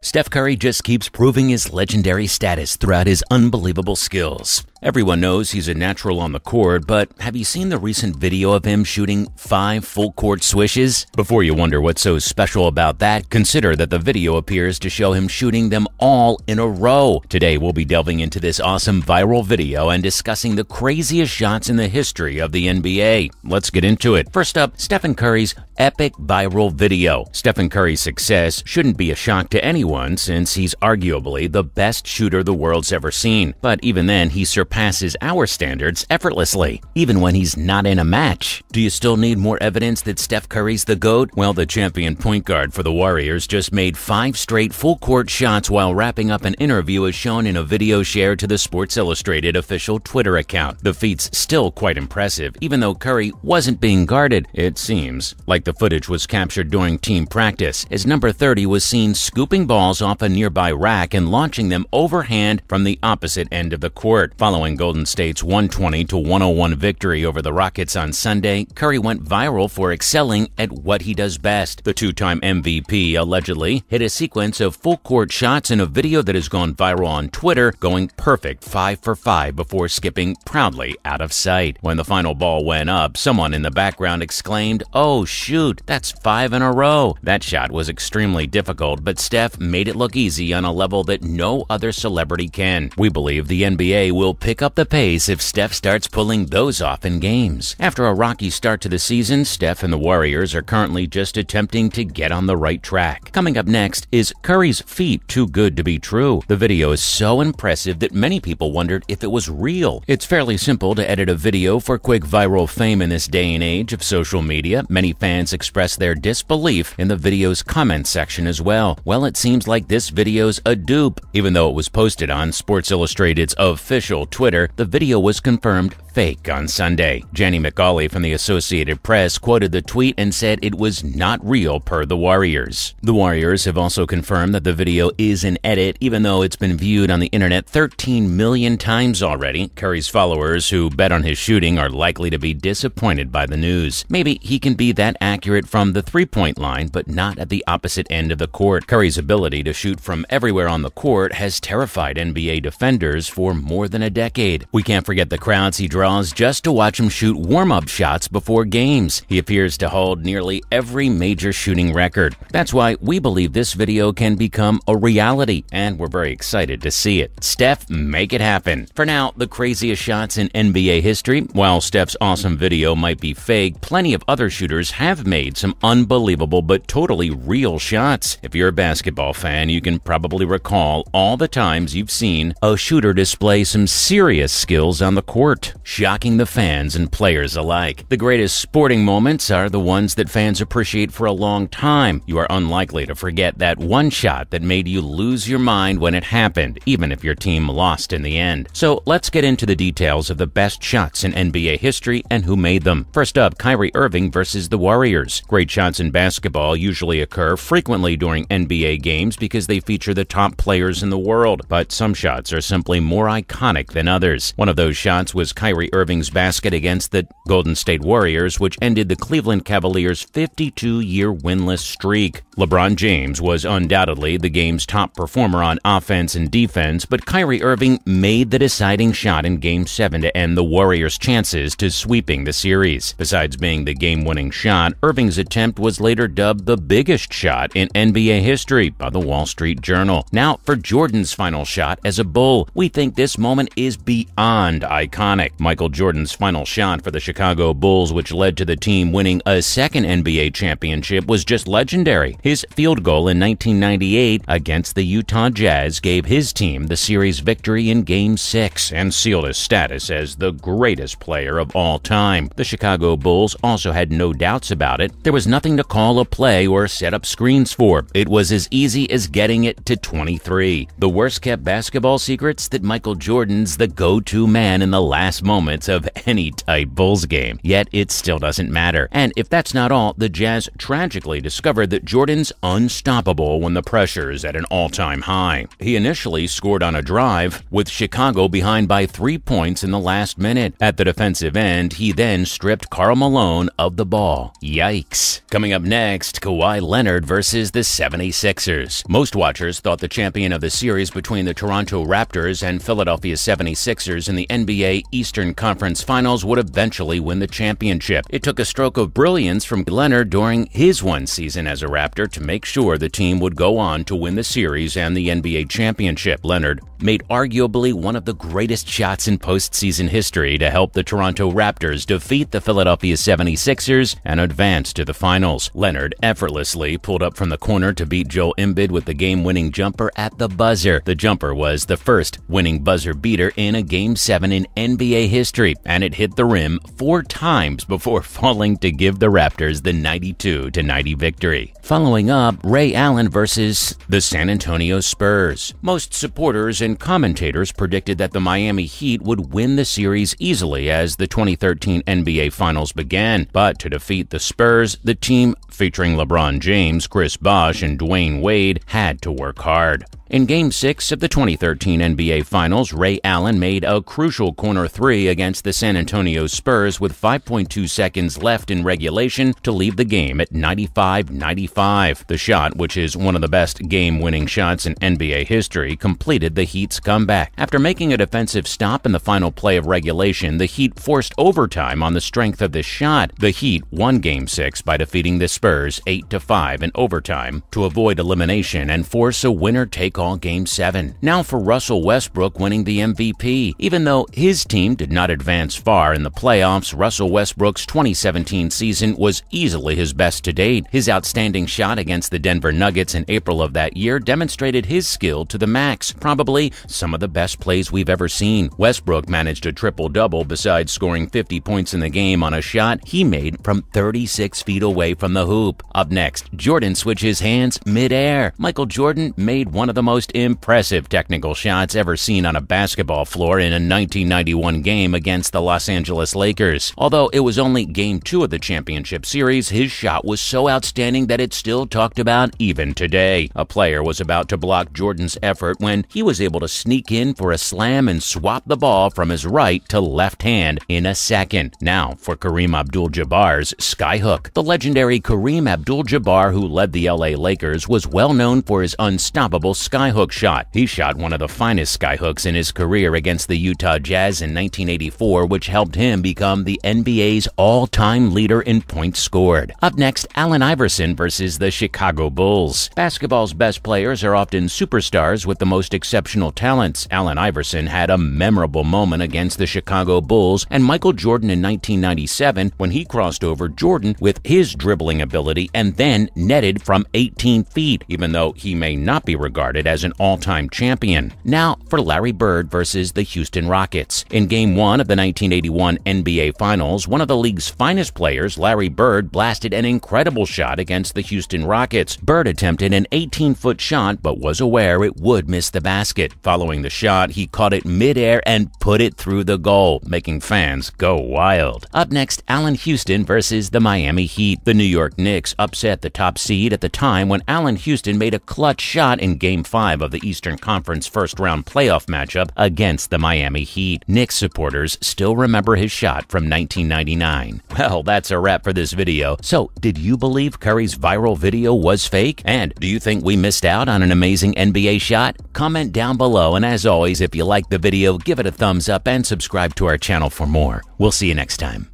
Steph Curry just keeps proving his legendary status throughout his unbelievable skills. Everyone knows he's a natural on the court, but have you seen the recent video of him shooting 5 full-court swishes? Before you wonder what's so special about that, consider that the video appears to show him shooting them all in a row. Today, we'll be delving into this awesome viral video and discussing the craziest shots in the history of the NBA. Let's get into it. First up, Stephen Curry's epic viral video. Stephen Curry's success shouldn't be a shock to anyone since he's arguably the best shooter the world's ever seen. But even then, he surpasses our standards effortlessly, even when he's not in a match. Do you still need more evidence that Steph Curry's the GOAT? Well, the champion point guard for the Warriors just made 5 straight full-court shots while wrapping up an interview as shown in a video shared to the Sports Illustrated official Twitter account. The feat's still quite impressive, even though Curry wasn't being guarded, it seems. Like the footage was captured during team practice, as number 30 was seen scooping balls off a nearby rack and launching them overhand from the opposite end of the court. Following Golden State's 120-101 victory over the Rockets on Sunday, Curry went viral for excelling at what he does best. The 2-time MVP allegedly hit a sequence of full-court shots in a video that has gone viral on Twitter, going perfect 5 for 5 before skipping proudly out of sight. When the final ball went up, someone in the background exclaimed, "Oh shoot, that's 5 in a row." That shot was extremely difficult, but Steph made it look easy on a level that no other celebrity can. We believe the NBA will pick up the pace if Steph starts pulling those off in games. After a rocky start to the season, Steph and the Warriors are currently just attempting to get on the right track. Coming up next, is Curry's feat too good to be true? The video is so impressive that many people wondered if it was real. It's fairly simple to edit a video for quick viral fame in this day and age of social media. Many fans expressed their disbelief in the video's comment section as well. Well, it seems like this video's a dupe. Even though it was posted on Sports Illustrated's official Twitter, the video was confirmed fake on Sunday. Jenny McCauley from the Associated Press quoted the tweet and said it was not real per the Warriors. The Warriors have also confirmed that the video is an edit, even though it's been viewed on the internet 13 million times already. Curry's followers who bet on his shooting are likely to be disappointed by the news. Maybe he can be that accurate from the three-point line, but not at the opposite end of the court. Curry's ability to shoot from everywhere on the court has terrified NBA defenders for more than a decade. We can't forget the crowds he draws just to watch him shoot warm-up shots before games. He appears to hold nearly every major shooting record. That's why we believe this video can become a reality, and we're very excited to see it. Steph, make it happen. For now, the craziest shots in NBA history. While Steph's awesome video might be fake, plenty of other shooters have made some unbelievable but totally real shots. If you're a basketball fan, you can probably recall all the times you've seen a shooter display some serious skills on the court, shocking the fans and players alike. The greatest sporting moments are the ones that fans appreciate for a long time. You are unlikely to forget that one shot that made you lose your mind when it happened, even if your team lost in the end. So let's get into the details of the best shots in NBA history and who made them. First up, Kyrie Irving versus the Warriors. Great shots in basketball usually occur frequently during NBA games because they feature the top players in the world, but some shots are simply more iconic than others. One of those shots was Kyrie Irving's basket against the Golden State Warriors, which ended the Cleveland Cavaliers' 52-year winless streak. LeBron James was undoubtedly the game's top performer on offense and defense, but Kyrie Irving made the deciding shot in Game 7 to end the Warriors' chances to sweeping the series. Besides being the game-winning shot, Irving's attempt was later dubbed the biggest shot in NBA history by the Wall Street Journal. Now, for Jordan's final shot as a Bull, we think this moment is beyond iconic. Michael Jordan's final shot for the Chicago Bulls, which led to the team winning a second NBA championship, was just legendary. His field goal in 1998 against the Utah Jazz gave his team the series victory in Game 6 and sealed his status as the greatest player of all time. The Chicago Bulls also had no doubts about it. There was nothing to call a play or set up screens for. It was as easy as getting it to 23. The worst-kept basketball secrets that Michael Jordan's the go-to man in the last moments of any tight Bulls game. Yet it still doesn't matter. And if that's not all, the Jazz tragically discovered that Jordan's unstoppable when the pressure's at an all-time high. He initially scored on a drive, with Chicago behind by 3 points in the last minute. At the defensive end, he then stripped Karl Malone of the ball. Yikes. Coming up next, Kawhi Leonard versus the 76ers. Most watchers thought the champion of the series between the Toronto Raptors and Philadelphia 76ers in the NBA Eastern Conference Finals would eventually win the championship. It took a stroke of brilliance from Leonard during his one season as a Raptor to make sure the team would go on to win the series and the NBA championship. Leonard made arguably one of the greatest shots in postseason history to help the Toronto Raptors defeat the Philadelphia 76ers and advance to the finals. Leonard effortlessly pulled up from the corner to beat Joel Embiid with the game-winning jumper at the buzzer. The jumper was the first winning buzzer beater in a Game 7 in NBA history, and it hit the rim 4 times before falling to give the Raptors the 92-90 victory. Following up, Ray Allen versus the San Antonio Spurs. Most supporters and commentators predicted that the Miami Heat would win the series easily as the 2013 NBA Finals began, but to defeat the Spurs, the team featuring LeBron James, Chris Bosh, and Dwayne Wade had to work hard. In Game 6 of the 2013 NBA Finals, Ray Allen made a crucial corner three against the San Antonio Spurs with 5.2 seconds left in regulation to leave the game at 95-95. The shot, which is one of the best game-winning shots in NBA history, completed the Heat's comeback. After making a defensive stop in the final play of regulation, the Heat forced overtime on the strength of this shot. The Heat won Game 6 by defeating the Spurs 8-5 in overtime to avoid elimination and force a winner-take-all Game 7. Now for Russell Westbrook winning the MVP. Even though his team did not advance far in the playoffs, Russell Westbrook's 2017 season was easily his best to date. His outstanding shot against the Denver Nuggets in April of that year demonstrated his skill to the max, probably some of the best plays we've ever seen. Westbrook managed a triple-double besides scoring 50 points in the game on a shot he made from 36 feet away from the hoop. Up next, Jordan switches hands mid-air. Michael Jordan made one of the most impressive technical shots ever seen on a basketball floor in a 1991 game against the Los Angeles Lakers. Although it was only Game 2 of the championship series, his shot was so outstanding that it's still talked about even today. A player was about to block Jordan's effort when he was able to sneak in for a slam and swap the ball from his right to left hand in a second. Now for Kareem Abdul-Jabbar's skyhook. The legendary Kareem Abdul-Jabbar, who led the LA Lakers, was well known for his unstoppable skyhook shot. He shot one of the finest skyhooks in his career against the Utah Jazz in 1984, which helped him become the NBA's all-time leader in points scored. Up next, Allen Iverson versus the Chicago Bulls. Basketball's best players are often superstars with the most exceptional talents. Allen Iverson had a memorable moment against the Chicago Bulls and Michael Jordan in 1997 when he crossed over Jordan with his dribbling ability and then netted from 18 feet, even though he may not be regarded as an all-time champion. Now for Larry Bird versus the Houston Rockets. In Game 1 of the 1981 NBA Finals, one of the league's finest players, Larry Bird, blasted an incredible shot against the Houston Rockets. Bird attempted an 18-foot shot but was aware it would miss the basket. Following the shot, he caught it mid-air and put it through the goal, making fans go wild. Up next, Allen Houston versus the Miami Heat. The New York Knicks upset the top seed at the time when Allen Houston made a clutch shot in Game 5 of the Eastern Conference first-round playoff matchup against the Miami Heat. Knicks supporters still remember his shot from 1999. Well, that's a wrap for this video. So, did you believe Curry's viral video was fake? And do you think we missed out on an amazing NBA shot? Comment down below, and as always, if you liked the video, give it a thumbs up and subscribe to our channel for more. We'll see you next time.